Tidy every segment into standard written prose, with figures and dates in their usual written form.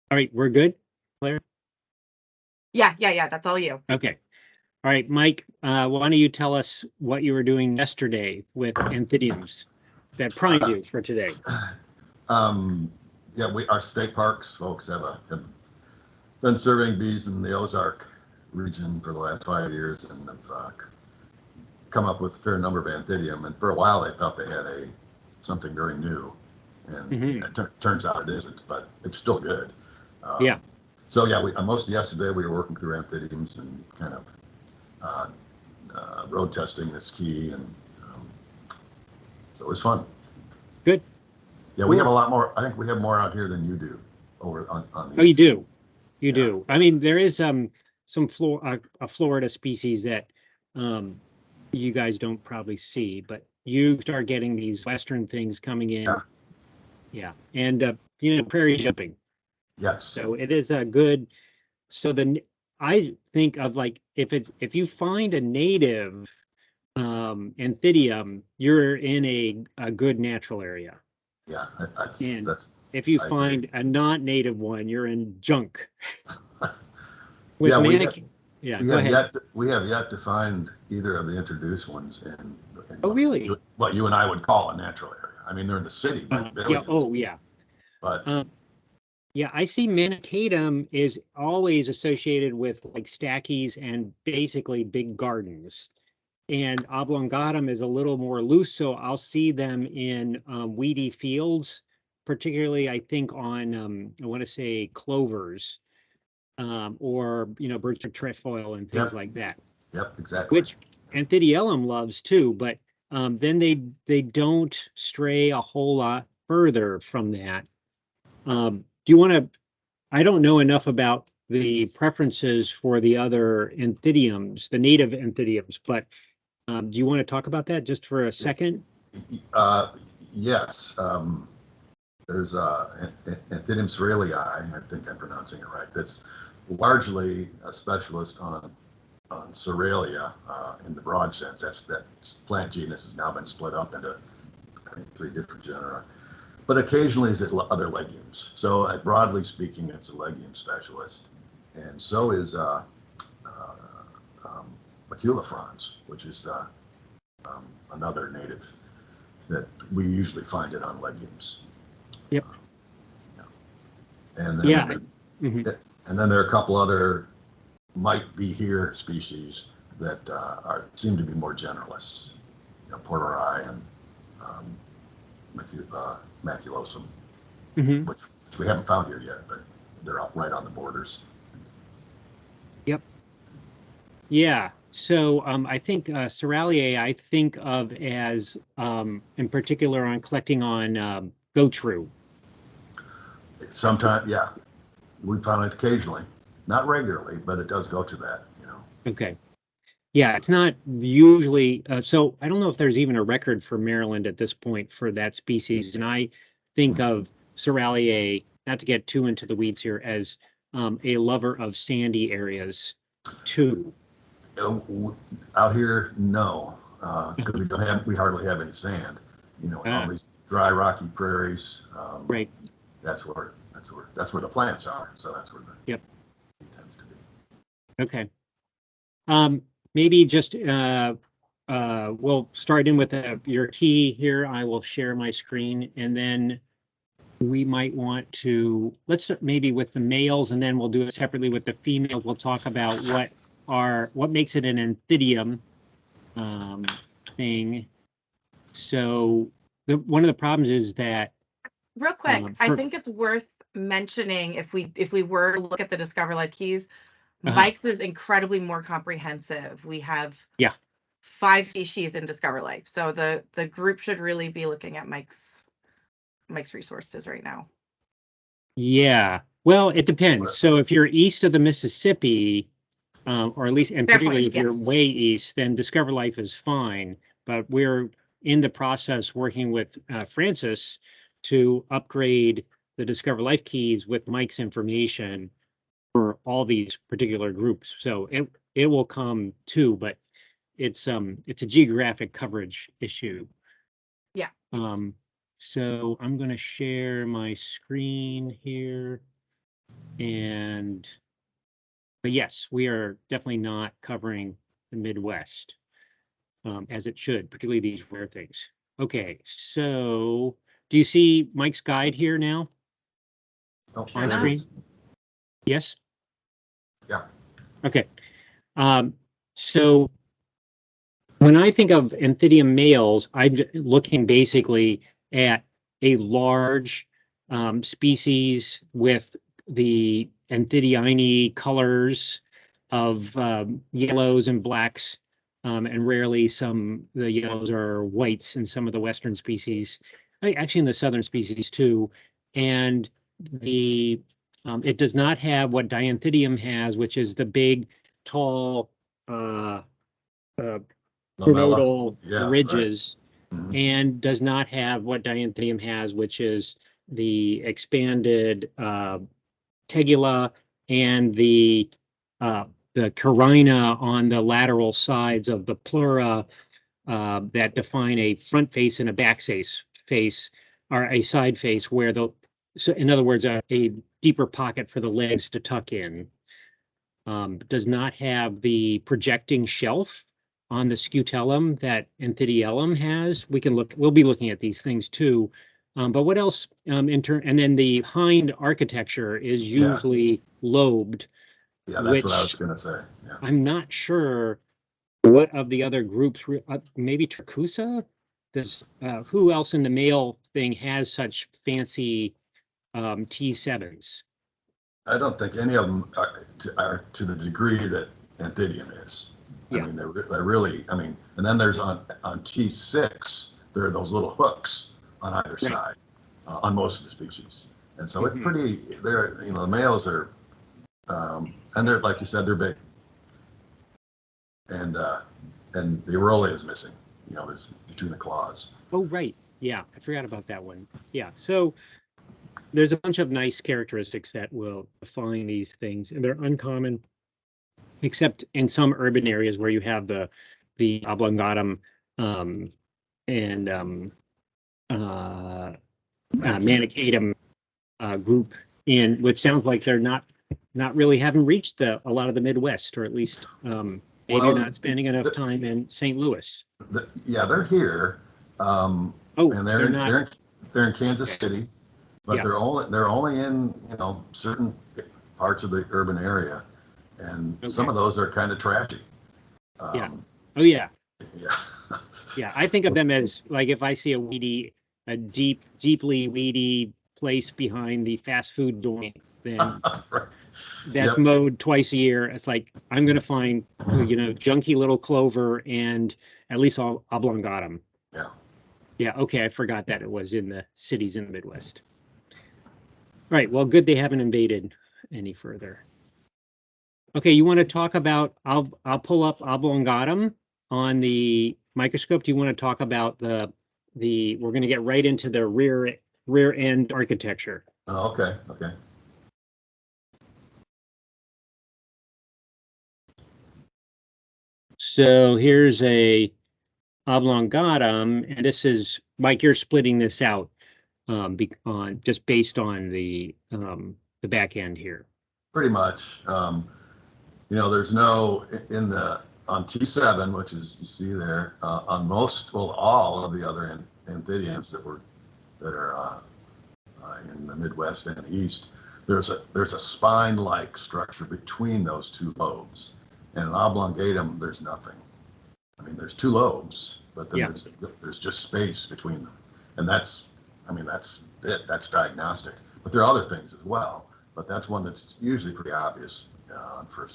All right, we're good, Claire? Yeah. That's all you. Okay. All right, Mike, why don't you tell us what you were doing yesterday with Anthidiums that primed you for today? Um, yeah, our state parks folks have been surveying bees in the Ozark region for the last 5 years and have come up with a fair number of Anthidium. And for a while, they thought they had something very new, and turns out it isn't, but it's still good. Yeah. So yeah, most of yesterday we were working through Anthidiums and kind of road testing this key, and so it was fun. Good. Yeah, we have a lot more. I think we have more out here than you do over on the. Oh, you do. You do. I mean, there is some a Florida species that you guys don't probably see, but you start getting these Western things coming in. Yeah. And prairie jumping. Yes. So it is a good. So I think of like if you find a native Anthidium, you're in a good natural area. Yeah, that's if you find a non-native one, you're in junk. We have yet to find either of the introduced ones in really? What you and I would call a natural area. I mean, they're in the city by billions. But yeah, I see Manichatum is always associated with like stackies and basically big gardens. And oblongatum is a little more loose, so I'll see them in weedy fields, particularly I think on I want to say clovers, or birds of trefoil and things like that. Yep, exactly. Which Anthidium loves too, but then they don't stray a whole lot further from that. Do you want to? I don't know enough about the preferences for the other Anthidiums, the native Anthidiums, but do you want to talk about that just for a second? Yes. There's Anthidium psoraleae, I think I'm pronouncing it right. That's largely a specialist on psoraleae in the broad sense. That plant genus has now been split up into, I think, 3 different genera. But occasionally it's other legumes. So broadly speaking, it's a legume specialist. And so is maculifrons, which is another native that we usually find it on legumes. Yep. And then, and then there are a couple other might be here species that seem to be more generalists. Porterae and maculosum, which we haven't found here yet, but they're up right on the borders. Yep. Yeah. So I think psoraleae I think of as in particular on collecting on goat shrew. Sometimes, yeah, we found it occasionally, not regularly, but it does go to that. Okay. Yeah, it's not usually. So I don't know if there's even a record for Maryland at this point for that species. And I think of psoraleae, not to get too into the weeds here, as a lover of sandy areas too. Out here, no, because we hardly have any sand. All these dry, rocky prairies. Right. That's where the plants are. So that's where the tends to be. Okay. Maybe just we'll start in with your key here. I will share my screen, and then we might want to let's start maybe with the males, and then we'll do it separately with the females. We'll talk about what makes it an Anthidium thing. So one of the problems is that real quick, I think it's worth mentioning if we were to look at the Discover Life keys, Mike's is incredibly more comprehensive. We have 5 species in Discover Life, so the group should really be looking at Mike's resources right now. Yeah, well, it depends. So if you're east of the Mississippi, or at least, and particularly if you're way east, then Discover Life is fine. But we're in the process working with Francis to upgrade the Discover Life keys with Mike's information for all these particular groups. So it will come too, but it's a geographic coverage issue. Yeah. So I'm going to share my screen here. But yes, we are definitely not covering the Midwest as it should, particularly these rare things. Okay, so do you see Mike's guide here now on screen? Yes? Yeah. Okay. So when I think of Anthidium males, I'm looking basically at a large species with the Anthidiine colors of yellows and blacks, and rarely the yellows are whites in some of the western species, actually in the southern species too. And it does not have what Dianthidium has, which is the big, tall, pronotal ridges, right. And does not have what Dianthidium has, which is the expanded tegula and the carina on the lateral sides of the pleura that define a front face and a back face, or a side face, where so in other words, a deeper pocket for the legs to tuck in. Does not have the projecting shelf on the scutellum that Anthidiellum has. We'll be looking at these things too. But what else and then the hind architecture is usually lobed. Yeah, that's what I was going to say. Yeah. I'm not sure what of the other groups, maybe Trichusa? Who else in the male thing has such fancy T7s? I don't think any of them are to the degree that Anthidium is. Yeah. I mean, they're really, and then there's on T6, there are those little hooks on either side on most of the species. And so it's pretty, the males are, and they're, like you said, they're big. And the aureolae is missing, there's between the claws. Oh, right. Yeah, I forgot about that one. Yeah, so there's a bunch of nice characteristics that will define these things, and they're uncommon, except in some urban areas where you have the oblongatum and manicatum group in, which sounds like they're not really haven't reached a lot of the Midwest, or at least maybe you're not spending enough time in St. Louis. They're here. And they're in Kansas City. But they're only in certain parts of the urban area, and some of those are kind of trashy. Yeah. Oh yeah. Yeah. Yeah. I think of them as, like, if I see a deeply weedy place behind the fast food joint, then that's mowed twice a year. It's like, I'm going to find junky little clover and at least oblongatum. Yeah. Yeah. Okay. I forgot that it was in the cities in the Midwest. Right. Well, good they haven't invaded any further. Okay, you want to talk about, I'll pull up oblongatum on the microscope. Do you want to talk about we're going to get right into the rear end architecture. Oh, okay. So here's a oblongatum, and this is, Mike, you're splitting this out just based on the back end here. Pretty much. There's no on T7, which is, you see there, on all of the other Anthidiums that are in the Midwest and East, there's a spine-like structure between those two lobes. And in oblongatum, there's nothing. There's two lobes, but then there's just space between them, and that's diagnostic. But there are other things as well, but that's one that's usually pretty obvious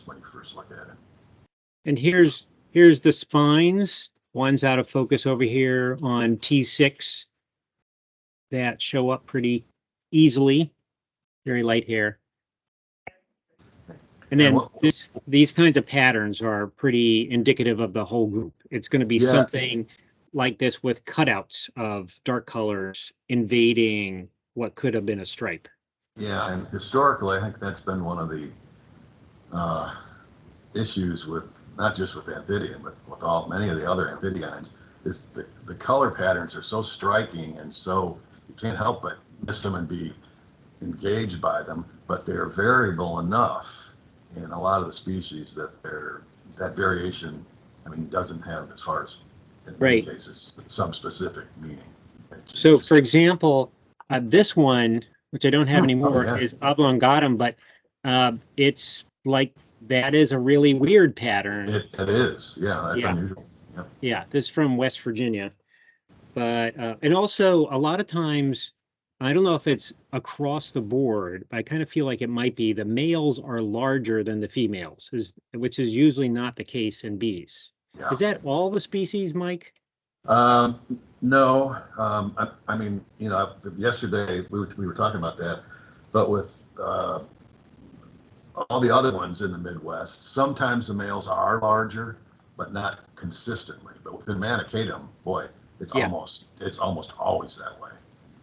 when you first look at it. And here's the spines. One's out of focus over here on T6 that show up pretty easily. Very light hair. And then these kinds of patterns are pretty indicative of the whole group. It's going to be something like this with cutouts of dark colors invading what could have been a stripe. Yeah, and historically, I think that's been one of the issues with, not just with Anthidium, but with many of the other Anthidiines, is the color patterns are so striking, and so you can't help but miss them and be engaged by them, but they're variable enough in a lot of the species that that variation, I mean, doesn't have, as far as in many cases, some specific meaning. So, for example, this one, which I don't have anymore, is oblongatum, but it's like that is a really weird pattern. It is, yeah, that's unusual. Yep. Yeah, this is from West Virginia, but and also a lot of times, I don't know if it's across the board, but I kind of feel like it might be the males are larger than the females, which is usually not the case in bees. Yeah. Is that all the species, Mike? No, I mean, you know, yesterday we were talking about that, but with all the other ones in the Midwest, sometimes the males are larger, but not consistently. But with the Manichatum, boy, it's almost always that way.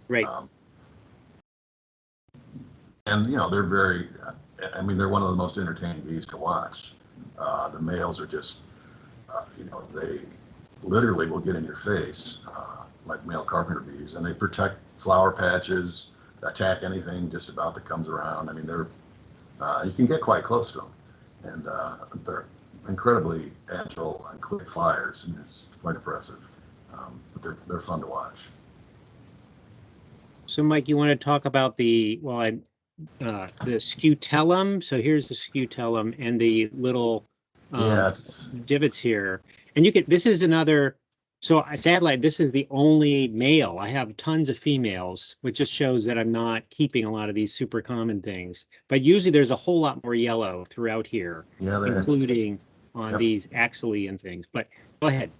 Right. And you know, they're very, I mean, they're one of the most entertaining bees to watch. The males are just, you know, they literally will get in your face, like male carpenter bees, and they protect flower patches, attack anything just about that comes around. I mean, they're, you can get quite close to them, and they're incredibly agile and quick flyers, and it's quite impressive. But they're fun to watch. So, Mike, you want to talk about the scutellum? So here's the scutellum and the little divots here, and you can. This is another. So satellite. This is the only male. I have tons of females, which just shows that I'm not keeping a lot of these super common things. But usually there's a whole lot more yellow throughout here, including on these axillary and things. But go ahead.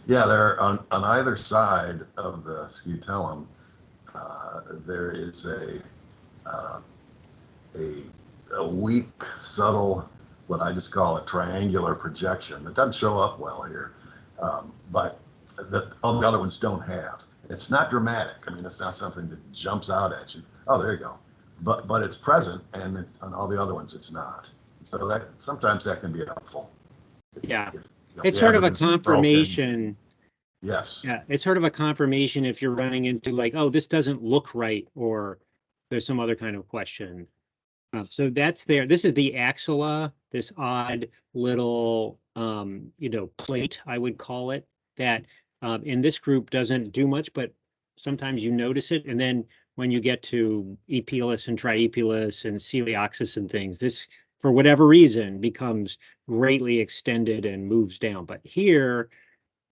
Yeah, they're on either side of the scutellum. There is a weak, subtle, what I just call a triangular projection that doesn't show up well here, but all the other ones don't have. It's not dramatic. I mean, it's not something that jumps out at you. Oh, there you go. But it's present, and it's, on all the other ones, it's not. So that sometimes that can be helpful. Yeah, it's sort of a confirmation. Yes. Yeah, it's sort of a confirmation if you're running into like, oh, this doesn't look right, or there's some other kind of question. So that's there. This is the axilla, this odd little, you know, plate, I would call it, that in this group doesn't do much, but sometimes you notice it. And then when you get to Epilus and Triepilus and Coleoxys and things, this, for whatever reason, becomes greatly extended and moves down. But here,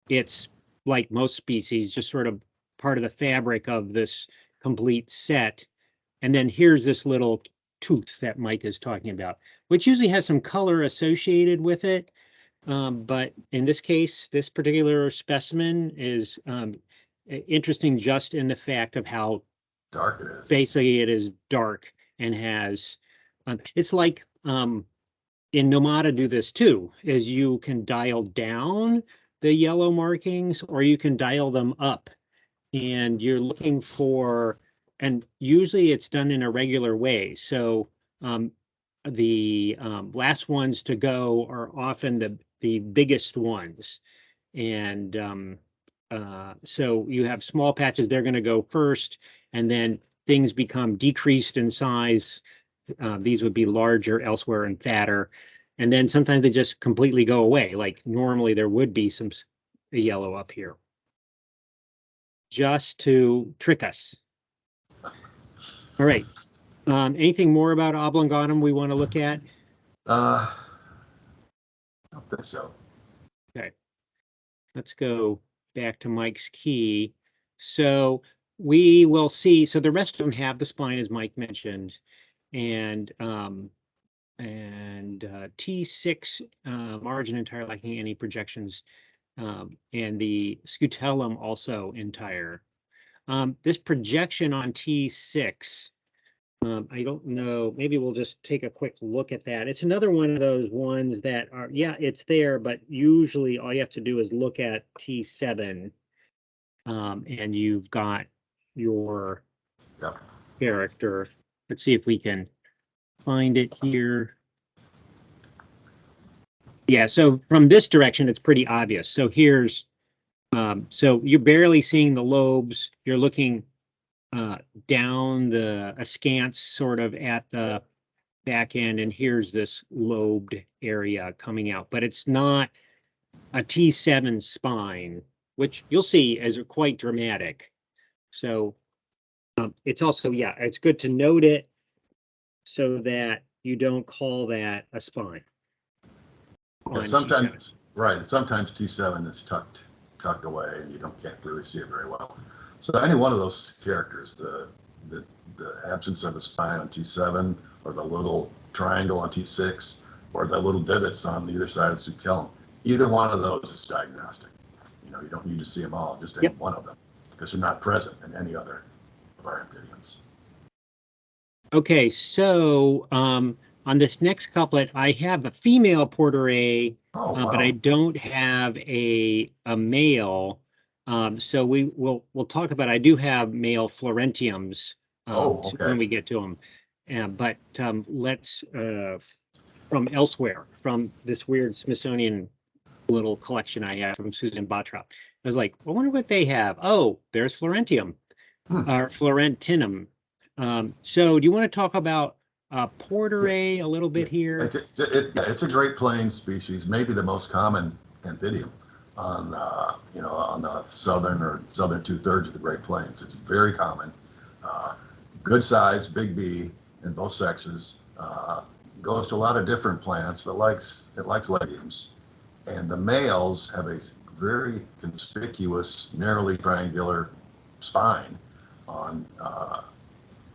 it's like most species, just sort of part of the fabric of this complete set. And then here's this little tooth that Mike is talking about, which usually has some color associated with it. But in this case, this particular specimen is interesting just in the fact of how dark it is. Basically, it is dark and has, it's like in Nomata do this too, is you can dial down the yellow markings, or you can dial them up, and you're looking for, and usually it's done in a regular way. So the last ones to go are often the biggest ones. And so you have small patches, they're going to go first, and then things become decreased in size. These would be larger elsewhere and fatter. And then sometimes they just completely go away. Like normally there would be some yellow up here, just to trick us. All right. Anything more about oblongatum we want to look at? I don't think so. Okay. Let's go back to Mike's key. So we will see. So the rest of them have the spine, as Mike mentioned, and T6 margin entire, lacking any projections, and the scutellum also entire. This projection on T6, I don't know, maybe we'll just take a quick look at that. It's another one of those ones that are, yeah, it's there, but usually all you have to do is look at T7, and you've got your character. Let's see if we can find it here. Yeah, so from this direction, it's pretty obvious. So here's, so you're barely seeing the lobes. You're looking down the askance sort of at the back end, and here's this lobed area coming out, but it's not a T7 spine, which you'll see as quite dramatic. So it's also, yeah, it's good to note it so that you don't call that a spine. Yeah, sometimes, T7. Right, sometimes T7 is tucked away and you can't really see it very well. So any one of those characters, the absence of a spine on T7, or the little triangle on T6, or the little divots on either side of the sucellum, either one of those is diagnostic. You know, you don't need to see them all, just any one of them, because they're not present in any other of our Anthidiums. Okay, so on this next couplet, I have a female porterae, wow. but I don't have a male. So we'll talk about. I do have male florentinums when we get to them. But let's from elsewhere, from this weird Smithsonian little collection I have from Susan Bottrop. I was like, I wonder what they have. Oh, there's Florentinum, or Florentinum. So do you want to talk about porterae a little bit here? It's a Great Plains species, maybe the most common Anthidium on the southern 2/3 of the Great Plains. It's very common. Good size, big bee in both sexes. Goes to a lot of different plants, but it likes legumes. And the males have a very conspicuous, narrowly triangular spine on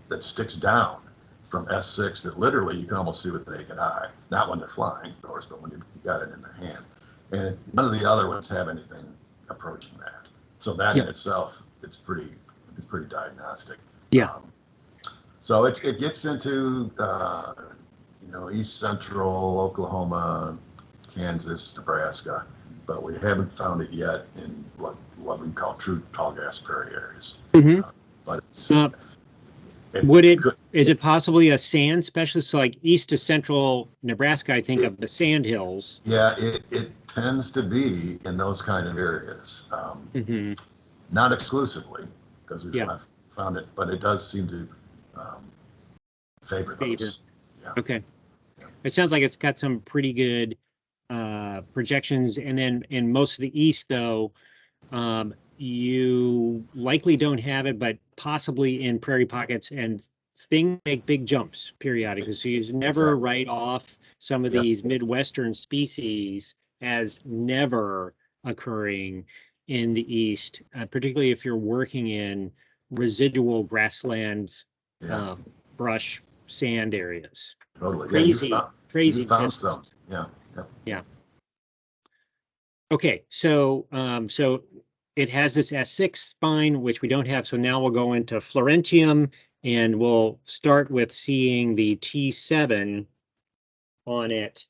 that sticks down from S6 that literally you can almost see with the naked eye. Not when they're flying, of course, but when you've got it in their hand. And none of the other ones have anything approaching that. So that in itself, it's pretty diagnostic. Yeah. So it gets into east central Oklahoma, Kansas, Nebraska, but we haven't found it yet in what we call true tall grass prairie areas. But it's, is it possibly a sand specialist? So like east to central Nebraska, I think of the sand hills. Yeah, it tends to be in those kind of areas. Not exclusively, because we've not found it, but it does seem to favor those. Yeah. Okay. Yeah. It sounds like it's got some pretty good projections. And then in most of the east, though, you likely don't have it, but possibly in prairie pockets, and things make big jumps periodically. So you never write off some of these Midwestern species as never occurring in the east, particularly if you're working in residual grasslands, brush, sand areas. Totally. Crazy. You found some. Yeah. Okay, so it has this S6 spine, which we don't have. So now we'll go into Florentinum, and we'll start with seeing the T7 on it.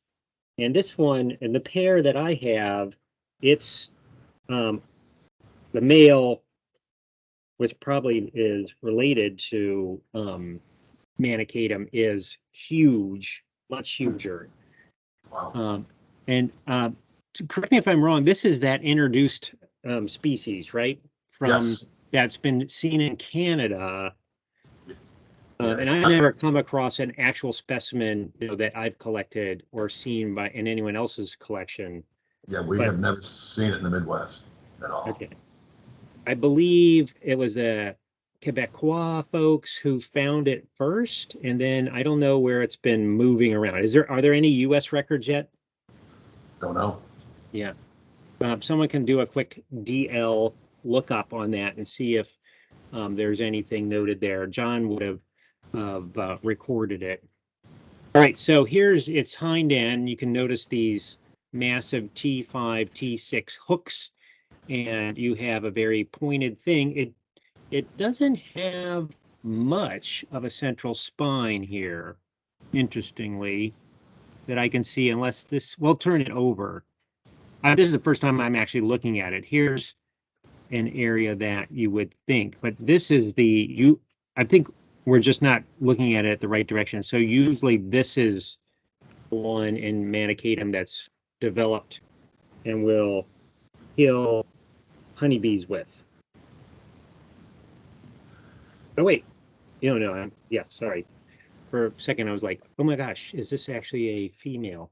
And this one, and the pair that I have, it's the male, which probably is related to Manichatum, is huge, much huger. Wow. And correct me if I'm wrong, this is that introduced species, right? That's been seen in Canada. And I've never come across an actual specimen that I've collected or seen in anyone else's collection. Yeah, we have never seen it in the Midwest at all. Okay. I believe it was a Quebecois folks who found it first, and then I don't know where it's been moving around. Are there any U.S. records yet? Don't know. Yeah. Someone can do a quick DL lookup on that and see if there's anything noted there. John would have recorded it. All right, so here's its hind end. You can notice these massive T5, T6 hooks, and you have a very pointed thing. It doesn't have much of a central spine here, interestingly, that I can see, unless we'll turn it over. This is the first time I'm actually looking at it. Here's an area that you would think, but this is I think we're just not looking at it the right direction. So usually this is one in Manichatum that's developed and will kill honeybees with. Oh wait, no, yeah, sorry. For a second, I was like, oh my gosh, is this actually a female?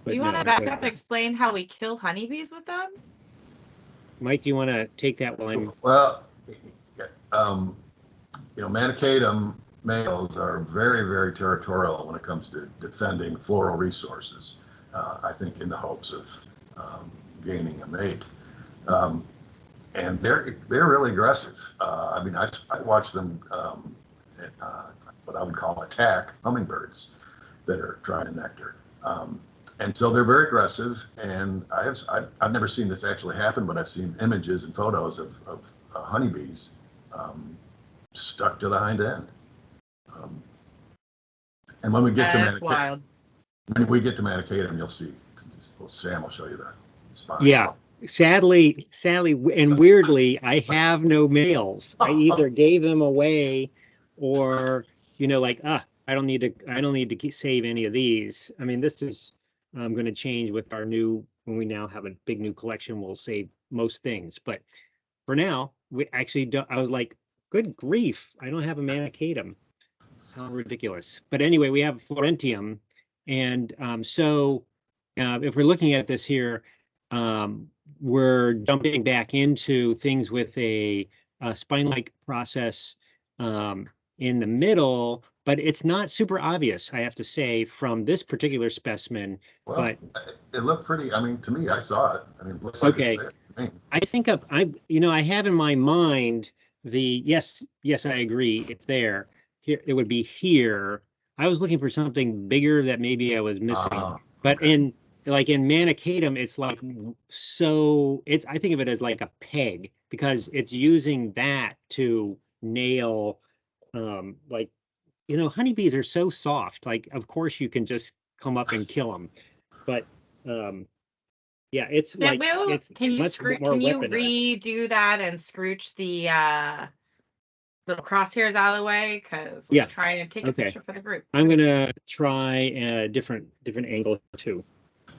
But you no, want to back up and explain how we kill honeybees with them? Mike, do you want to take that while I'm... Well, Manichaetum males are very, very territorial when it comes to defending floral resources. I think in the hopes of gaining a mate, and they're really aggressive. I mean, I watch them what I would call attack hummingbirds that are trying to nectar. And so they're very aggressive, and I've never seen this actually happen, but I've seen images and photos of honeybees stuck to the hind end. And when we get to Manichaetum, you'll see. Sam will show you the spine. Yeah, sadly, and weirdly, I have no males. I either gave them away, or like I don't need to save any of these. I mean, this is going to change with our when we now have a big new collection. We'll save most things, but for now, we actually don't. I was like, good grief, I don't have a Manichaetum. How ridiculous. But anyway, we have Florentinum, and so if we're looking at this here, we're jumping back into things with a spine-like process in the middle, but it's not super obvious, I have to say, from this particular specimen. Well, but it looked pretty. I mean, to me, I saw it. I mean, it looks like okay. It's there to me. I think I have in my mind yes, I agree, it's there. Here, it would be here. I was looking for something bigger that maybe I was missing. But okay. in Manichaetum, it's like, so I think of it as like a peg, because it's using that to nail, honeybees are so soft. Like, of course you can just come up and kill them. But yeah, it's like, it's can you weaponized. redo that and scrooch the little crosshairs out of the way, because we're trying to take a picture for the group. I'm gonna try a different angle too.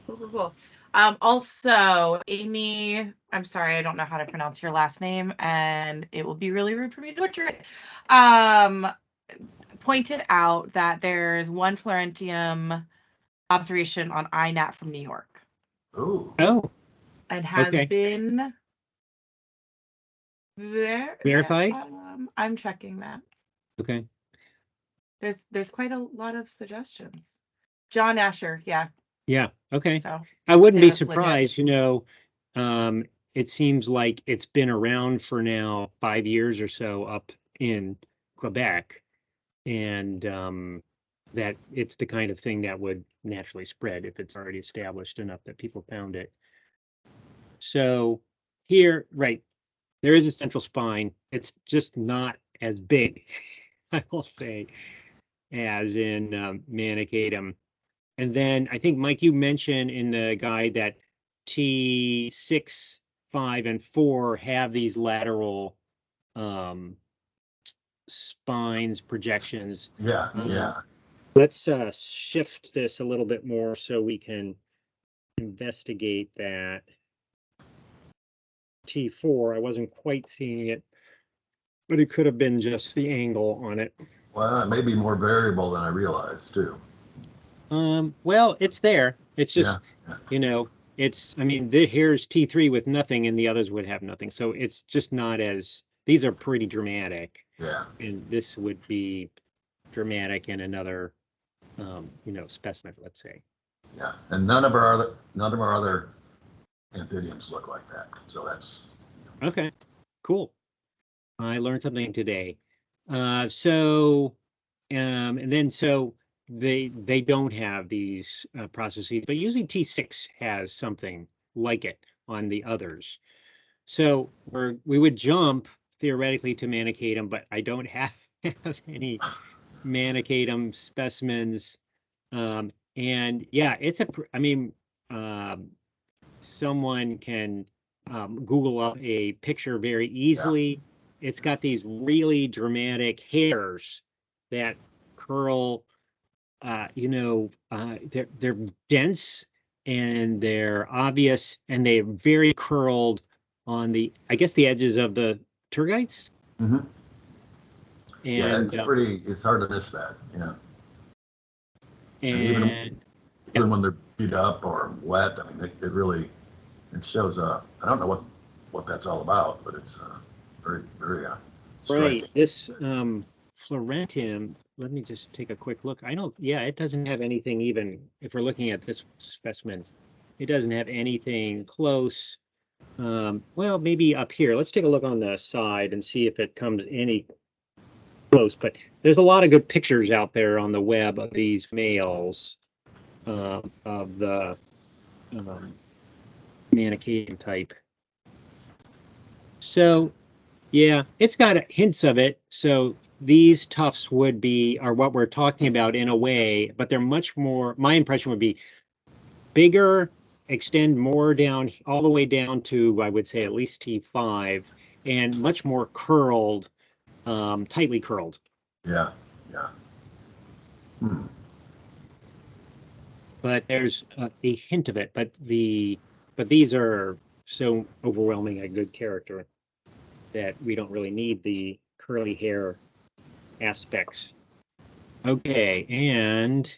Cool. Also, Amy, I'm sorry, I don't know how to pronounce your last name, and it will be really rude for me to butcher it. Pointed out that there's one Florentinum observation on INAT from New York. Oh. And has been verified? I'm checking that. Okay. There's quite a lot of suggestions. John Asher, yeah. Yeah. Okay. So I wouldn't be surprised. It seems like it's been around for now 5 years or so up in Quebec, and that it's the kind of thing that would naturally spread if it's already established enough that people found it. So here, right, there is a central spine. It's just not as big, I will say, as in Manichaetum. And then I think, Mike, you mentioned in the guide that T6, 5, and 4 have these lateral spines, projections. Yeah. Let's shift this a little bit more so we can investigate that. T4, I wasn't quite seeing it, but it could have been just the angle on it. Well, it may be more variable than I realized too. Well, it's there. It's just, here's T3 with nothing and the others would have nothing. So it's just not as, these are pretty dramatic. Yeah. And this would be dramatic in another, specimen, let's say. Yeah. And none of our other Anthidiums look like that. So that's. Okay, cool. I learned something today. And then they don't have these processes, but usually T6 has something like it on the others. So we would jump theoretically to Manichaetum, but I don't have any Manichaetum specimens. And yeah, someone can Google up a picture very easily. Yeah. It's got these really dramatic hairs that curl. They're dense and they're obvious, and they're very curled on the edges of the tergites. Mm-hmm. And it's hard to miss that. Yeah. And even when they're beat up or wet, I mean, it shows up. I don't know what that's all about, but it's very, very striking. right. This florentinum, let me just take a quick look. It doesn't have anything, even if we're looking at this specimen, it doesn't have anything close. Well, maybe up here. Let's take a look on the side and see if it comes any close. But there's a lot of good pictures out there on the web of these males of the Manichaean type. So, yeah, it's got hints of it. So these tufts are what we're talking about in a way, but they're much more, my impression would be bigger, extend more down, all the way down to, I would say, at least T5, and much more curled, tightly curled. Yeah, yeah. But there's a hint of it, but these are so overwhelming a good character that we don't really need the curly hair aspects. Okay, and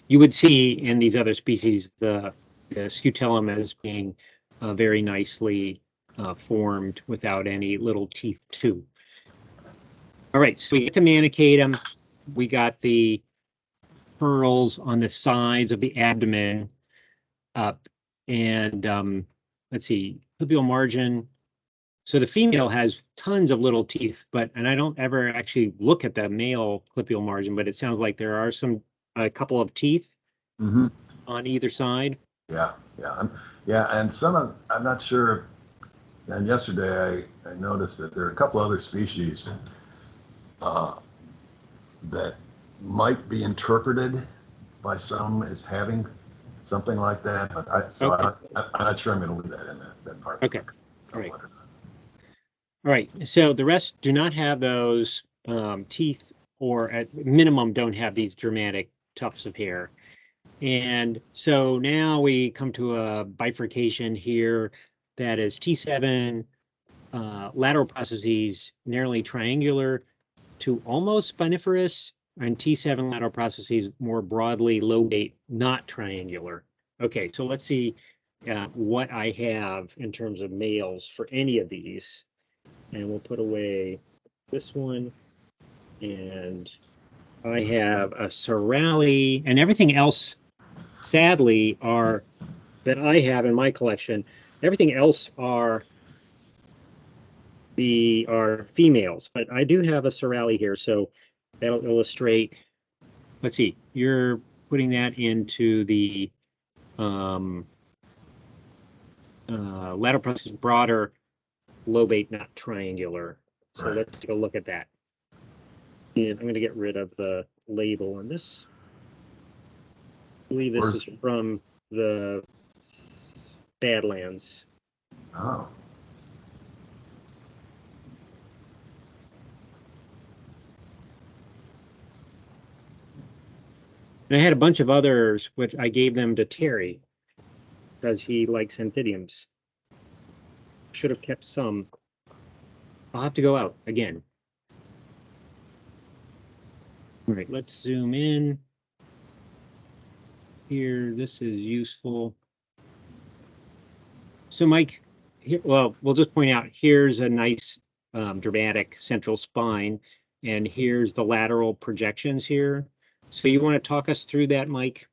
you would see in these other species the scutellum as being very nicely formed without any little teeth too. All right, so we get to Manichaetum. We got the pearls on the sides of the abdomen up, and let's see, clipial margin. So the female has tons of little teeth, and I don't ever actually look at the male clipial margin, but it sounds like there are a couple of teeth on either side. Yeah, and I'm not sure. And yesterday I noticed that there are a couple other species that might be interpreted by some as having something like that, but I'm not sure I'm going to leave that in that part. Okay. All right. All right. So the rest do not have those teeth, or at minimum don't have these dramatic tufts of hair. And so now we come to a bifurcation here that is T7 lateral processes narrowly triangular to almost spiniferous, and T7 lateral processes more broadly lobate, not triangular. Okay, so let's see what I have in terms of males for any of these. And we'll put away this one. And I have a psoraleae, and everything else, sadly, that I have in my collection. Everything else are females, but I do have a psoraleae here, so that'll illustrate. Let's see, you're putting that into the lateral process broader lobate, not triangular. So let's take a look at that. And I'm going to get rid of the label on this. I believe this is from the Badlands. Oh. And I had a bunch of others, which I gave them to Terry because he likes Anthidiums. Should have kept some. I'll have to go out again. All right, let's zoom in. Here, this is useful. So Mike, we'll just point out, here's a nice dramatic central spine, and here's the lateral projections here. So you want to talk us through that, Mike?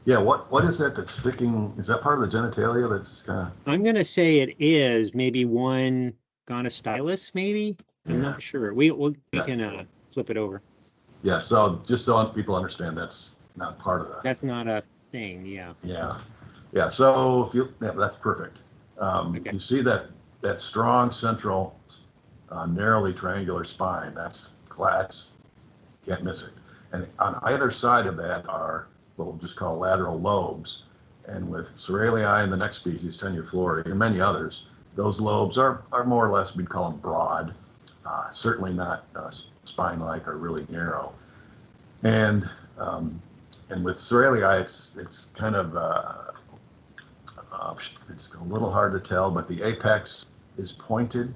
Yeah, what is that that's sticking? Is that part of the genitalia that's kind of... I'm going to say it is maybe one gonostylus, maybe? I'm not sure. We can flip it over. Yeah, so just so people understand, that's not part of that. That's not a thing, yeah. Yeah, so that's perfect. You see that strong central narrowly triangular spine, that's can't miss it. And on either side of that are what we'll just call lateral lobes. And with psoraleae and the next species, tenuiflorae, and many others, those lobes are more or less, we'd call them broad, certainly not spine-like or really narrow. And with psoraleae, it's kind of it's a little hard to tell, but the apex is pointed,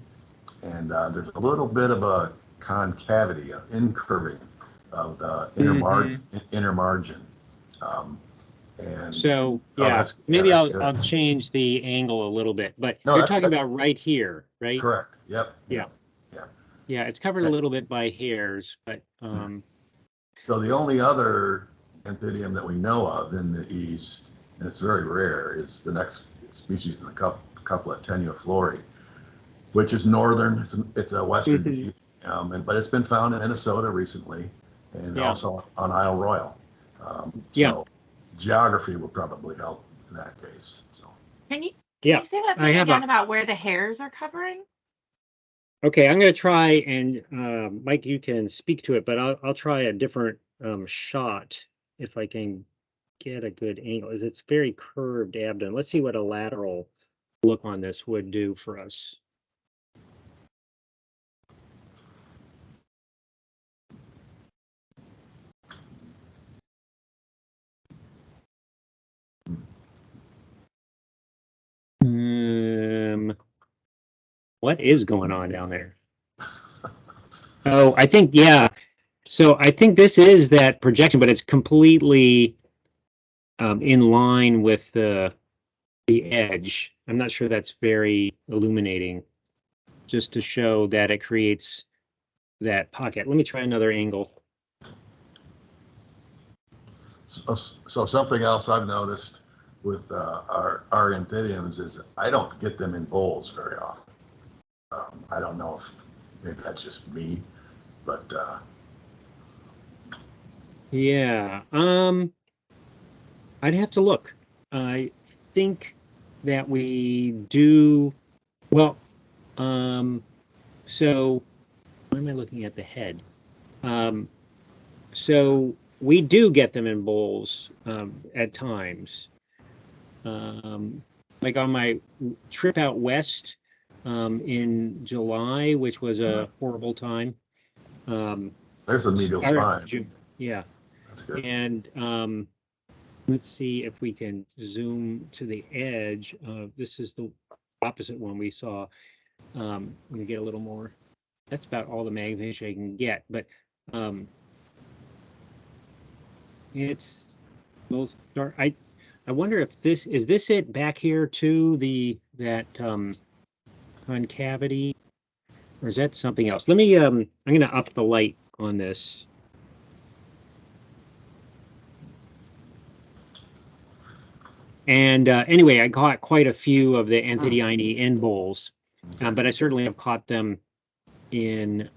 and there's a little bit of a concavity, incurving of the inner margin. And so yeah, maybe I'll change the angle a little bit, but you're talking about right here, right? Correct. Yep. Yeah. Yeah, it's covered a little bit by hairs, but so the only other Anthidium that we know of in the east, and it's very rare, is the next species in the couplet, tenuiflorae, which is northern. It's a western bee, but it's been found in Minnesota recently, and also on Isle Royale. So geography would probably help in that case. So can you say that thing again about where the hairs are covering? Okay, I'm going to try, and Mike, you can speak to it, but I'll try a different shot if I can get a good angle. It's very curved abdomen. Let's see what a lateral look on this would do for us. What is going on down there? Oh, I think, so I think this is that projection, but it's completely in line with the edge. I'm not sure that's very illuminating, just to show that it creates that pocket. Let me try another angle. So something else I've noticed with our Anthidiums is I don't get them in bowls very often. I don't know if maybe that's just me, but yeah, I'd have to look. I think that we do well. So why am I looking at the head? So we do get them in bowls at times. Like on my trip out west in July, which was a horrible time. There's a medial spine. Yeah. That's good. And let's see if we can zoom to the edge. This is the opposite one we saw. Let me get a little more. That's about all the magnification I can get, but it's most dark. I wonder if this is it back here too, that concavity, or is that something else? Let me I'm gonna up the light on this. And anyway, I caught quite a few of the Anthidiinae in bowls, but I certainly have caught them in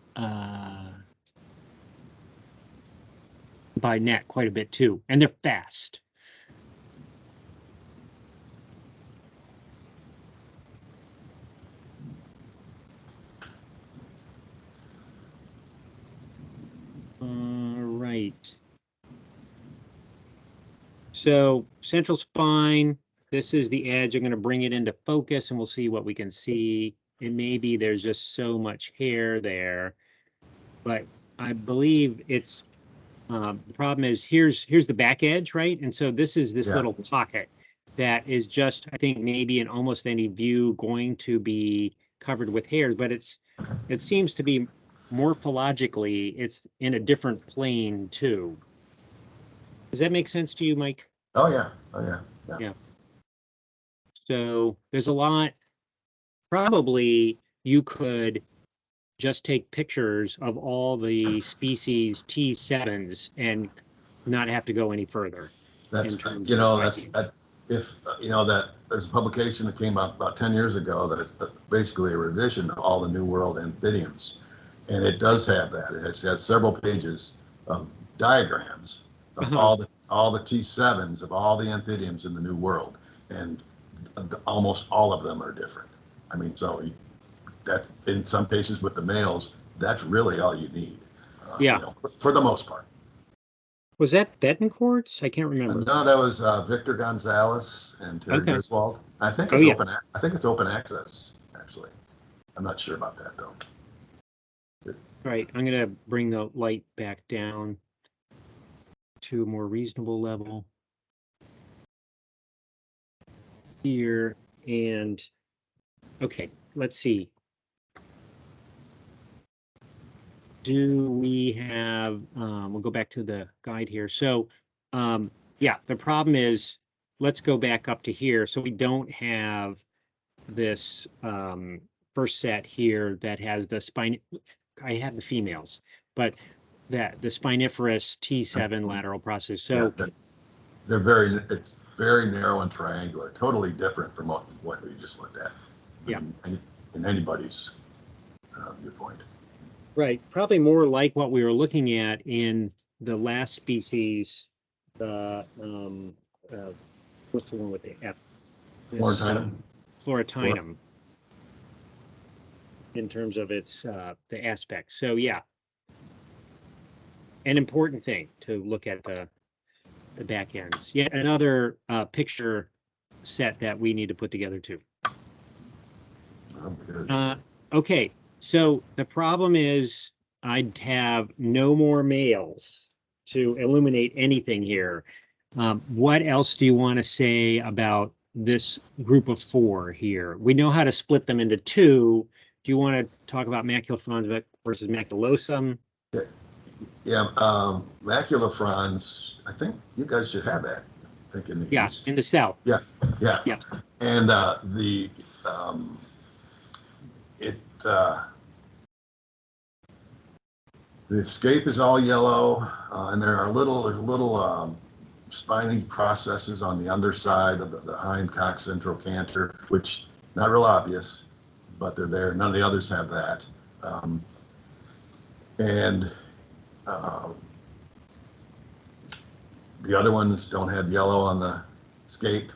by net quite a bit too, and they're fast. Right. So central spine, this is the edge. I'm going to bring it into focus and we'll see what we can see. And maybe there's just so much hair there, but I believe it's the problem is here's the back edge, right? And so this is this little pocket that is just, I think, maybe in almost any view going to be covered with hairs, but it seems to be morphologically it's in a different plane too. Does that make sense to you, Mike? Oh yeah. Yeah. So there's a lot. Probably you could just take pictures of all the species T7s and not have to go any further. That's if that there's a publication that came out about 10 years ago that it's basically a revision of all the New World Anthidiums, and it does have that. It has several pages of diagrams of all the T7s of all the Anthidiums in the New World, and almost all of them are different. I mean, so that in some cases with the males, that's really all you need. For the most part. Was that Betancourt's? I can't remember. No, that was Victor Gonzalez and Terry Griswold. I think it's open. I think it's open access. Actually, I'm not sure about that though. All right, I'm going to bring the light back down to a more reasonable level here, and okay, let's see. do we have, we'll go back to the guide here. So, yeah, the problem is, let's go back up to here. So we don't have this first set here that has the spine. I have the females, but that the spiniferous T7 lateral process. So yeah, it's very narrow and triangular, totally different from what we just looked at. Yeah. In anybody's viewpoint. Right, probably more like what we were looking at in the last species, the what's the one with the F? Florentinum. Florentinum. In terms of its the aspects. So yeah, an important thing to look at the back ends. Yet another picture set that we need to put together too. Oh, good. Okay, so the problem is I'd have no more males to illuminate anything here. What else do you want to say about this group of 4 here? We know how to split them into 2. Do you want to talk about maculifrons versus maculosum? Yeah, maculifrons, I think you guys should have that. I think in the east. In the south. Yeah. And the escape is all yellow, and there are little spiny processes on the underside of the hindcock central canter, which not real obvious, but they're there. None of the others have that. The other ones don't have yellow on the scape,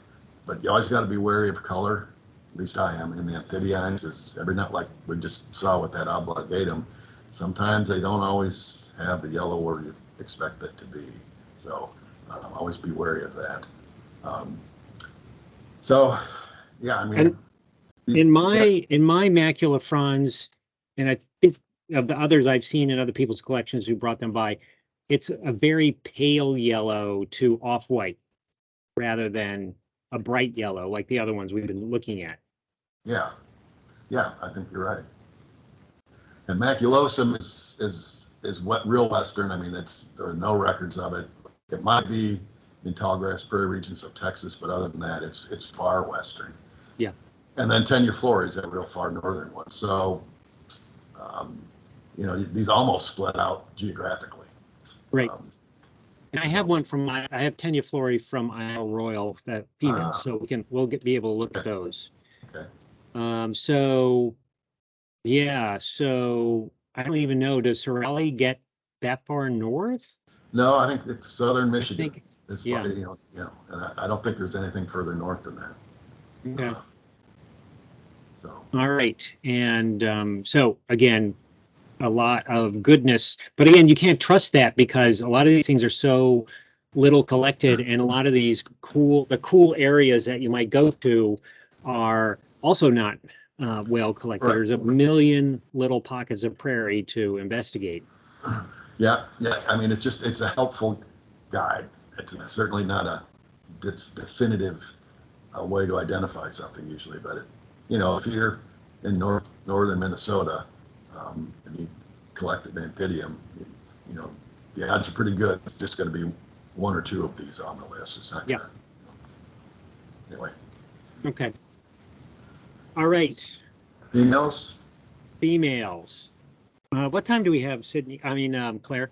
but you always got to be wary of color. At least I am in the Anthidium, because every night, like we just saw with that oblongatum, sometimes they don't always have the yellow where you expect it to be. So always be wary of that. So yeah, I mean, in my maculifrons, and I think of the others I've seen in other people's collections who brought them by, it's a very pale yellow to off-white rather than a bright yellow like the other ones we've been looking at. Yeah, I think you're right. And maculosum is what real Western. I mean, there are no records of it. It might be in tall grass prairie regions of Texas, but other than that, it's far Western. Yeah. And then tenuiflorae is that real far northern one. So, these almost split out geographically. Right. And I have one I have tenuiflorae from Isle Royal, that female, so we'll be able to look at those. Okay. So I don't even know, does psoraleae get that far north? No, I think it's southern Michigan. I think, and I don't think there's anything further north than that. Okay. So. All right, and so again, a lot of goodness, but again, you can't trust that because a lot of these things are so little collected, and a lot of these cool areas that you might go to are also not well collected. Right. There's a million little pockets of prairie to investigate. Yeah. I mean, it's a helpful guide. It's certainly not a definitive way to identify something usually, but if you're in northern Minnesota and you collected Anthidium, the odds are pretty good. It's just going to be 1 or 2 of these on the list. It's not gonna, anyway. Okay. All right. Females. What time do we have, Sydney? I mean, Claire?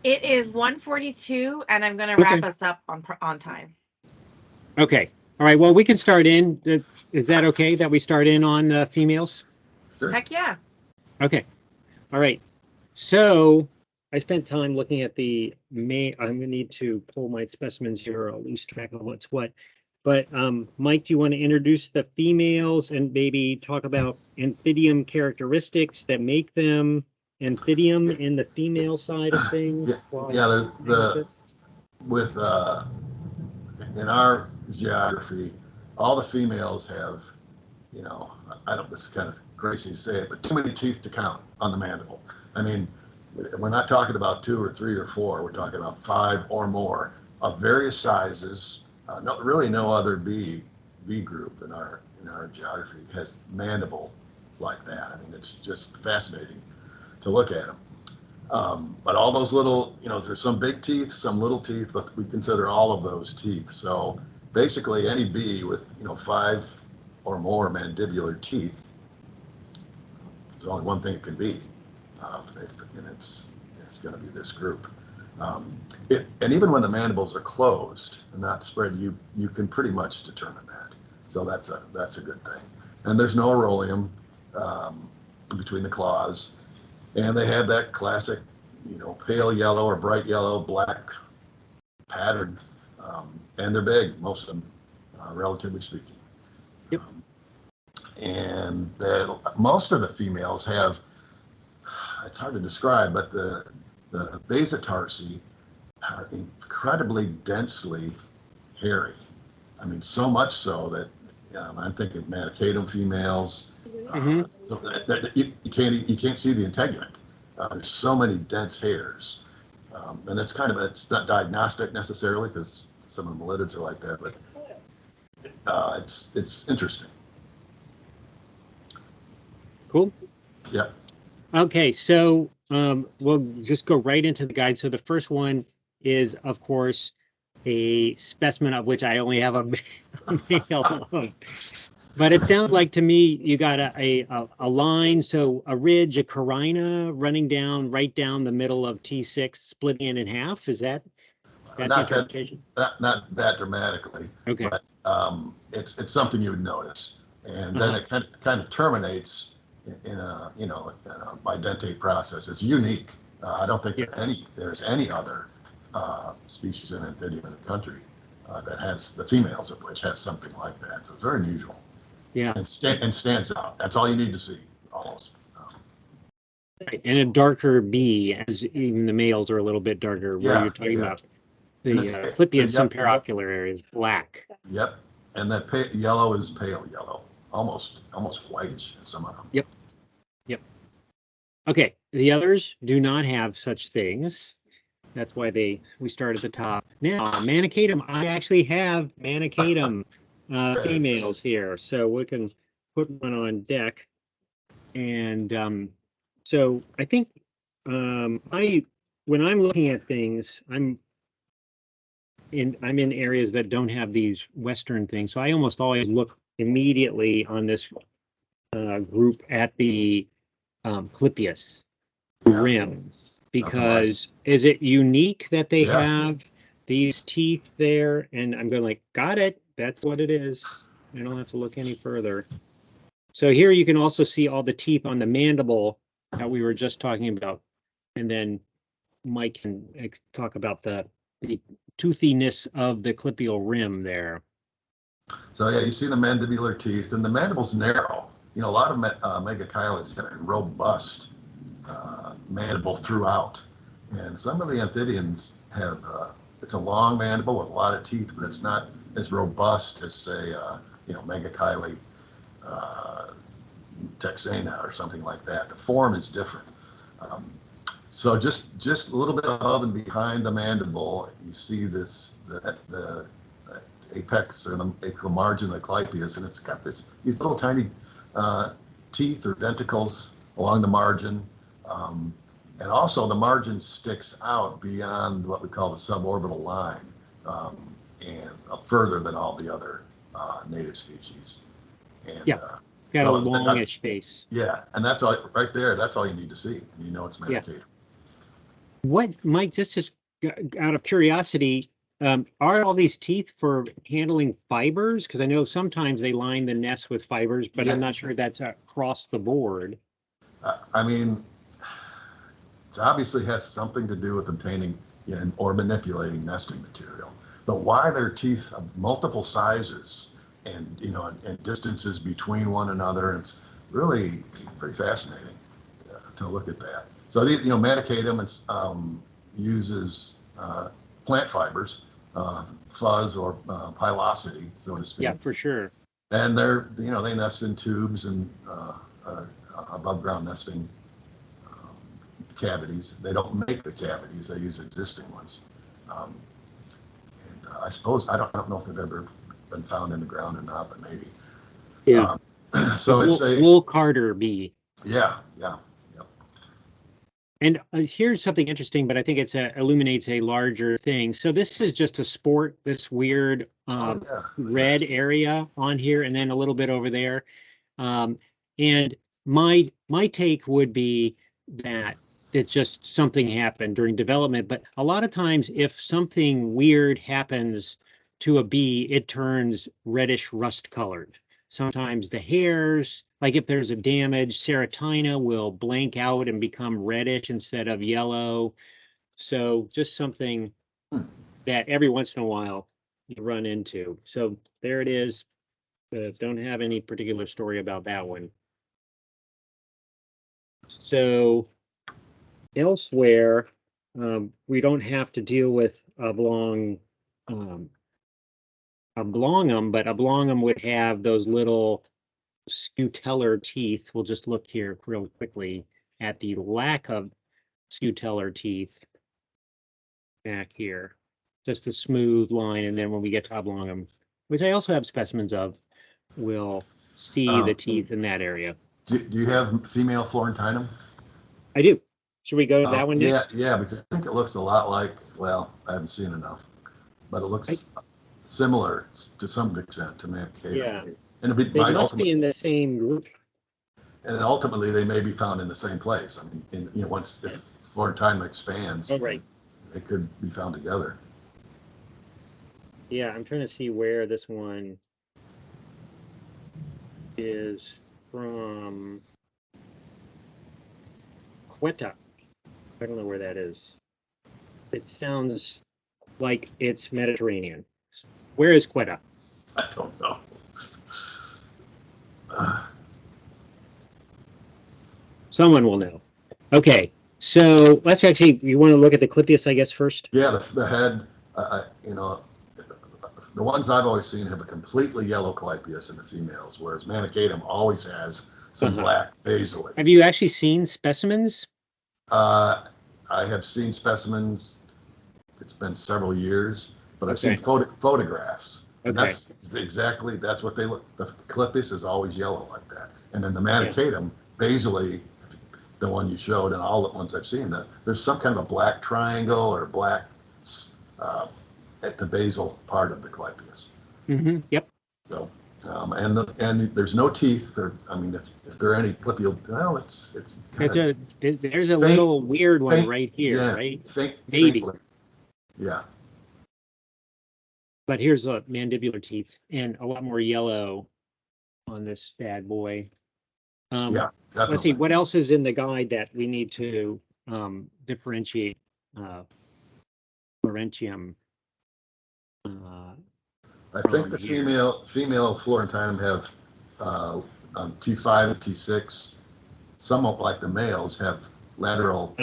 It is 1:42, and I'm going to wrap us up on time. Okay. All right. Well, we can start in. Is that okay that we start in on females? Sure. Heck yeah. Okay. All right. So I spent time looking at I'm going to need to pull my specimens here, or I'll lose track of what's what. But Mike, do you want to introduce the females and maybe talk about Anthidium characteristics that make them Anthidium in the female side of things? There's in our geography, all the females have, this is kind of crazy to say it, but too many teeth to count on the mandible. I mean, we're not talking about 2 or 3 or 4. We're talking about 5 or more of various sizes. No other bee group in our geography has mandible like that. I mean, it's just fascinating to look at them. But all those little, there's some big teeth, some little teeth, but we consider all of those teeth. So basically any bee with, 5 or more mandibular teeth, there's only one thing it can be, and it's going to be this group. And even when the mandibles are closed and not spread, you can pretty much determine that. So that's a good thing. And there's no aureolum between the claws, and they have that classic, pale yellow or bright yellow, black pattern, and they're big, most of them, relatively speaking. Yep. And most of the females have, it's hard to describe, but the basotarsi are incredibly densely hairy. I mean, so much so that I'm thinking manicatum females. So that you can't see the integument. There's so many dense hairs, and it's not diagnostic necessarily because some of the mellidids are like that, but it's interesting. Cool. Yeah. Okay, so we'll just go right into the guide. So the first one is, of course, a specimen of which I only have a male of. But it sounds like to me you got a line, so a ridge, a carina running down right down the middle of T6, splitting it in half. Is that not that dramatically? Okay. But it's something you would notice, and then it kind of terminates in a bidentate process. It's unique. I don't think there's any other species in Anthidium in the country that has, the females of which has something like that. So it's very unusual. Yeah. And stands out. That's all you need to see, almost. And a darker bee, as even the males are a little bit darker. Where you're talking about the Clippius superocular area is black. Yep. And that yellow is pale yellow, almost whitish in some of them. Yep. Okay. The others do not have such things. That's why we start at the top. Now, manicatum, I actually have manicatum females here, so we can put one on deck. And so I think when I'm looking at things, I'm in areas that don't have these Western things, so I almost always look immediately on this group at the Clippius rims. Because is it unique that they have these teeth there? And I'm going like, got it. That's what it is. I don't have to look any further. So here you can also see all the teeth on the mandible that we were just talking about. And then Mike can talk about the toothiness of the clippial rim there. So you see the mandibular teeth, and the mandible's narrow. A lot of megachilids have a robust mandible throughout, and some of the Anthidians have it's a long mandible with a lot of teeth, but it's not as robust as, say, megachili texana or something like that. The form is different. So just a little bit above and behind the mandible, you see the apex or the apical margin of the Clippius, and it's got these little tiny teeth or denticles along the margin. And also the margin sticks out beyond what we call the suborbital line, and further than all the other native species. And, it's got a longish face. Yeah, and that's all right there. That's all you need to see. It's manicatum. What, Mike, just out of curiosity, are all these teeth for handling fibers? Because I know sometimes they line the nest with fibers, but I'm not sure that's across the board. It obviously has something to do with obtaining or manipulating nesting material. But why their teeth of multiple sizes and and distances between one another, it's really pretty fascinating to look at that. So manicatum uses plant fibers, fuzz or pilosity, so to speak. Yeah, for sure. And they're they nest in tubes and above ground nesting cavities. They don't make the cavities; they use existing ones. And I suppose I don't know if they've ever been found in the ground or not, but maybe. Yeah. So it's a wool carder bee. Yeah. And here's something interesting, but I think it's illuminates a larger thing. So this is just a sport, this weird red area on here, and then a little bit over there. And my take would be that it's just something happened during development. But a lot of times, if something weird happens to a bee, it turns reddish rust colored. Sometimes the hairs, like if there's a damage, serotina will blank out and become reddish instead of yellow. So just something that every once in a while you run into. So there it is. Don't have any particular story about that one. So elsewhere, we don't have to deal with oblongum, but oblongum would have those little scutellar teeth. We'll just look here real quickly at the lack of scutellar teeth back here. Just a smooth line, and then when we get to oblongum, which I also have specimens of, we'll see the teeth in that area. Do you have female florentinum? I do. Should we go to that one next? Yeah, because I think it looks a lot like, well, I haven't seen enough, but it looks similar to some extent to Maffei. Yeah. And they must be in the same group. And ultimately, they may be found in the same place. I mean, once if florentinum expands, right, it could be found together. Yeah, I'm trying to see where this one is from. Quetta. I don't know where that is. It sounds like it's Mediterranean. Where is Quetta? I don't know. Someone will know. Okay, so let's actually, you want to look at the Clypeus, I guess, first? Yeah, the head, the ones I've always seen have a completely yellow Clypeus in the females, whereas Manichaetum always has some black basally. Have you actually seen specimens? I have seen specimens. It's been several years, but I've seen photographs. And that's what they look. The Clypeus is always yellow like that. And then the Manichaetum, basally, the one you showed, and all the ones I've seen, there's some kind of a black triangle or black at the basal part of the Clypeus. Yep. So, and there's no teeth. I mean, if there are any Clypeal, well, it's there's a little weird one right here, right? Maybe. Faintly. Yeah. But here's a mandibular teeth and a lot more yellow on this bad boy. Yeah. Definitely. Let's see what else is in the guide that we need to differentiate Florentium. I think the female florentinum have T5 and T6. Somewhat like the males have lateral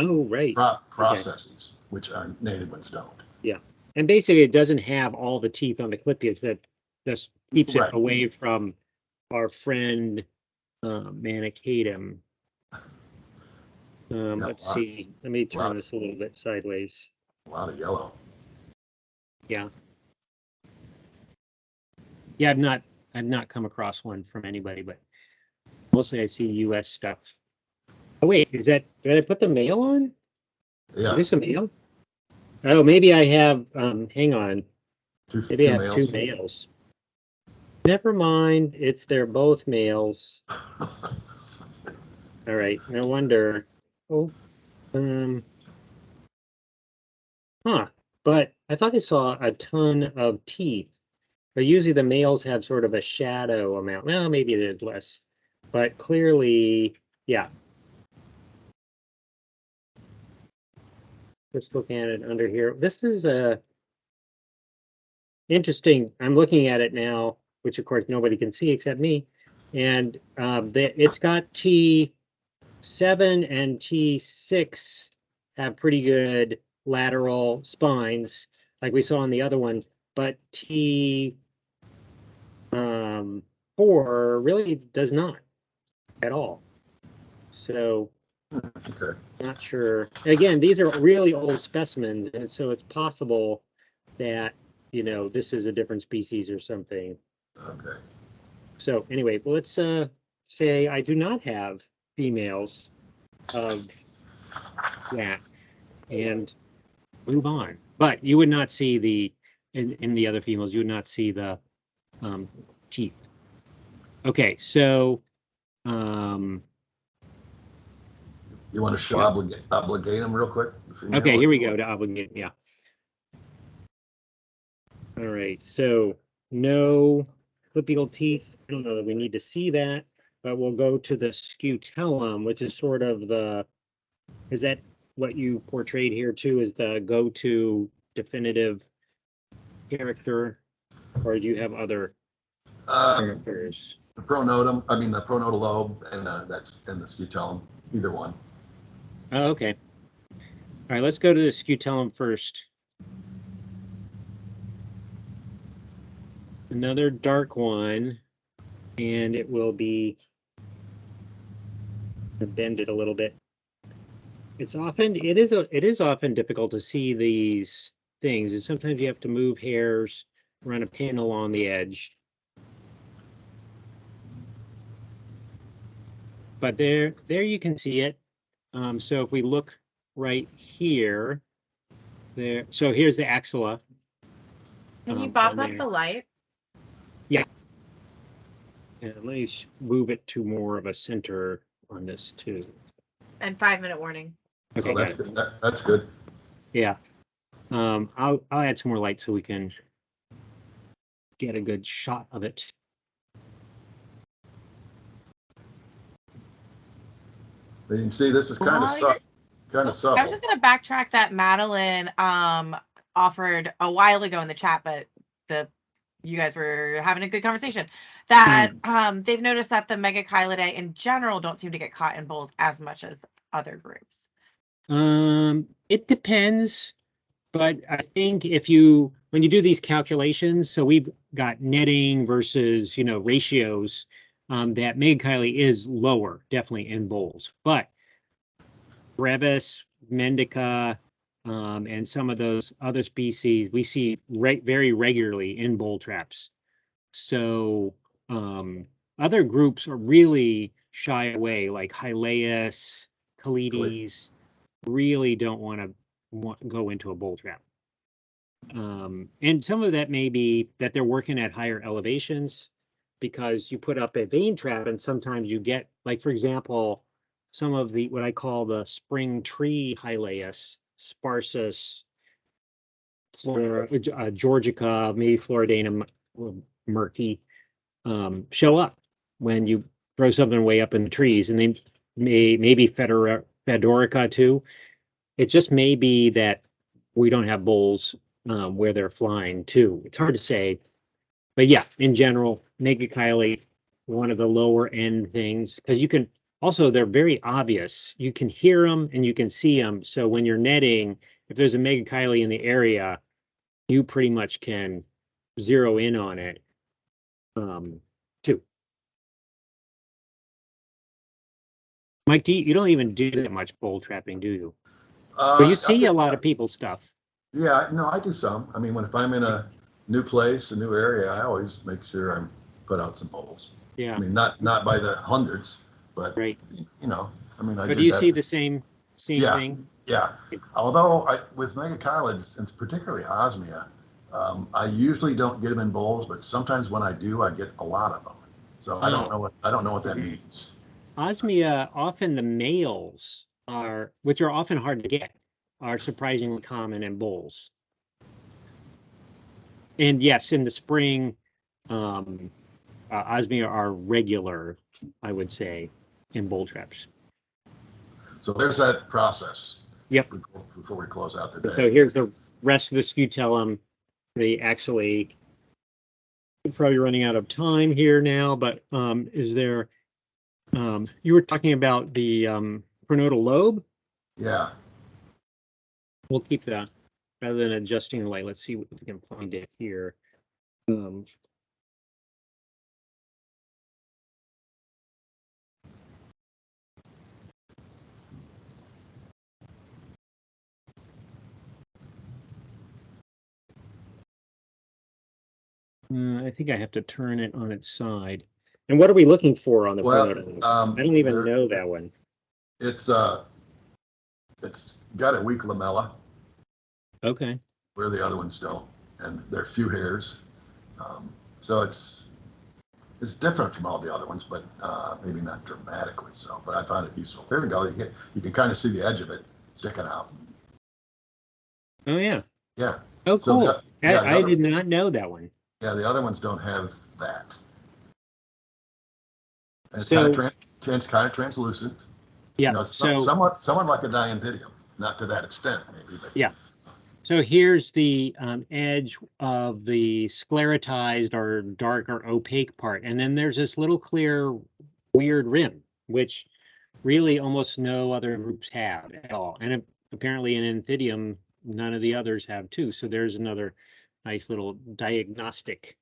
processes, which our native ones don't. Yeah, and basically it doesn't have all the teeth on the Clypeus. That just keeps it away from our friend Manichaetum. Let's see. Let me turn this a little bit sideways. A lot of yellow. Yeah. Yeah, I've not come across one from anybody, but mostly I see U.S. stuff. Oh wait, did I put the male on? Yeah. Is this a male? Oh, maybe I have. Hang on. Maybe I have two males. Never mind. They're both males. All right. No wonder. Oh. But I thought I saw a ton of teeth. But usually the males have sort of a shadow amount. Well, maybe it is less. But clearly, yeah. Let's look at it under here. This is interesting. I'm looking at it now, which of course nobody can see except me. And it's got T7 and T6 have pretty good lateral spines, like we saw on the other one. But T4 really does not at all. So not sure. Again, these are really old specimens, and so it's possible that this is a different species or something. Okay. So anyway, well, let's say I do not have females of that and move on. But you would not see the in the other females, you would not see the teeth. Okay, so you want to show obligatum real quick? Okay, here we go to obligate. Yeah. All right, so no clipical teeth. I don't know that we need to see that, but we'll go to the scutellum, which is sort of the, is that what you portrayed here too, is the go-to definitive character, or do you have other characters? The pronotum, I mean the pronotal lobe, and that's and the scutellum, either one. Oh, okay. All right, let's go to the scutellum first. Another dark one, and it will be bend it a little bit. It is often difficult to see these things, and sometimes you have to move hairs, run a pin along the edge. But there you can see it. So if we look right here, so here's the axilla. Can you bump up the light? Yeah. And let me move it to more of a center on this too. And 5-minute warning. Okay, that's good. That's good. Yeah. I'll add some more light so we can get a good shot of it. You can see this is kind of subtle. I was just going to backtrack that Madeline offered a while ago in the chat, but you guys were having a good conversation, that they've noticed that the Megachilidae in general don't seem to get caught in bowls as much as other groups. It depends, but I think when you do these calculations, so we've got netting versus, ratios, that Megachilidae is lower, definitely in bowls, but Brevis, Mendica, and some of those other species we see very regularly in bowl traps. So other groups are really shy away, like Hylaeus, Calides, really don't want to go into a bowl trap. And some of that may be that they're working at higher elevations, because you put up a vein trap and sometimes you get, like, for example, some of the, what I call the spring tree Hylaeus, Sparsus, Georgica, maybe Florentinum, murky, show up when you throw something way up in the trees, and they maybe Fedorica too. It just may be that we don't have bowls where they're flying too. It's hard to say, but yeah, in general, Megachilidae, one of the lower end things, because you can also, they're very obvious. You can hear them and you can see them. So when you're netting, if there's a Megachilidae in the area, you pretty much can zero in on it too. Mike, you don't even do that much bowl trapping, do you? But you see a lot of people's stuff. Yeah, no, I do some. I mean, if I'm in a new place, a new area, I always make sure I put out some bowls. Yeah. I mean, not by the hundreds, but right. I mean, But do you see the same thing? Yeah. Although with Megachilidae, and particularly Osmia, I usually don't get them in bowls, but sometimes when I do, I get a lot of them. So I don't know what that means. Osmia, often the males which are often hard to get, are surprisingly common in bowls. And yes, in the spring, Osmia are regular, I would say, in bowl traps. So there's that process. Yep. Before we close out the day. So here's the rest of the scutellum. They actually, probably running out of time here now, but is there, you were talking about the pronotal lobe? Yeah. We'll keep that rather than adjusting the light. Let's see if we can find it here. I think I have to turn it on its side. And what are we looking for on the pronotal lobe? I don't even know that one. It's It's got a weak lamella. Okay. Where the other ones don't, and there are few hairs. So it's different from all the other ones, but maybe not dramatically so. But I found it useful. There we go. You can kind of see the edge of it sticking out. Oh yeah. Yeah. Oh cool. So I did not know that one. Yeah, the other ones don't have that. And it's kind of translucent. Yeah. You know, so somewhat like a Anthidium, not to that extent maybe. But. Yeah. So here's the edge of the sclerotized or dark or opaque part. And then there's this little clear weird rim, which really almost no other groups have at all. And apparently in Anthidium, none of the others have too. So there's another nice little diagnostic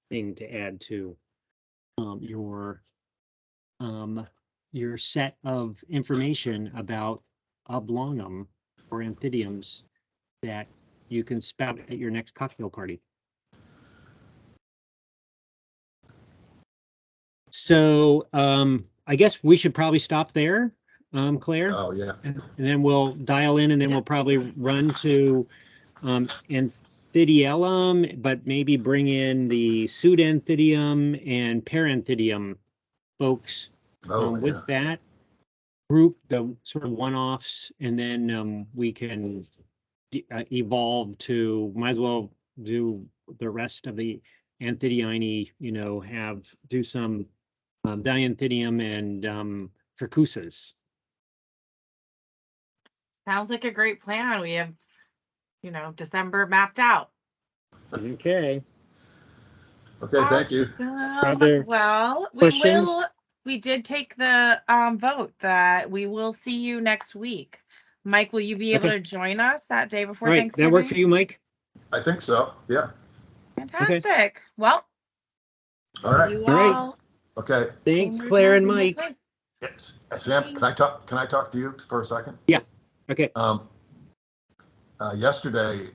thing to add to your set of information about oblongum or Anthidiums that you can spout at your next cocktail party. So I guess we should probably stop there, Claire. Oh yeah. And then we'll dial in, and then we'll probably run to Anthidiellum, but maybe bring in the Pseudanthidium and Paranthidium folks with that group, the sort of one-offs, and then we can evolve to, might as well do the rest of the Anthidiinae, do some Dianthidium and Fracusas. Sounds like a great plan. We have, December mapped out. Okay. Okay, awesome. Thank you. Well, we did take the vote that we will see you next week. Mike, will you be able to join us that day before Thanksgiving? That work for you, Mike? I think so. Yeah. Fantastic. Okay. Well, all right. You all. Okay. Thanks, Claire and Mike. Yes. Sam, can I talk to you for a second? Yeah. Okay. Yesterday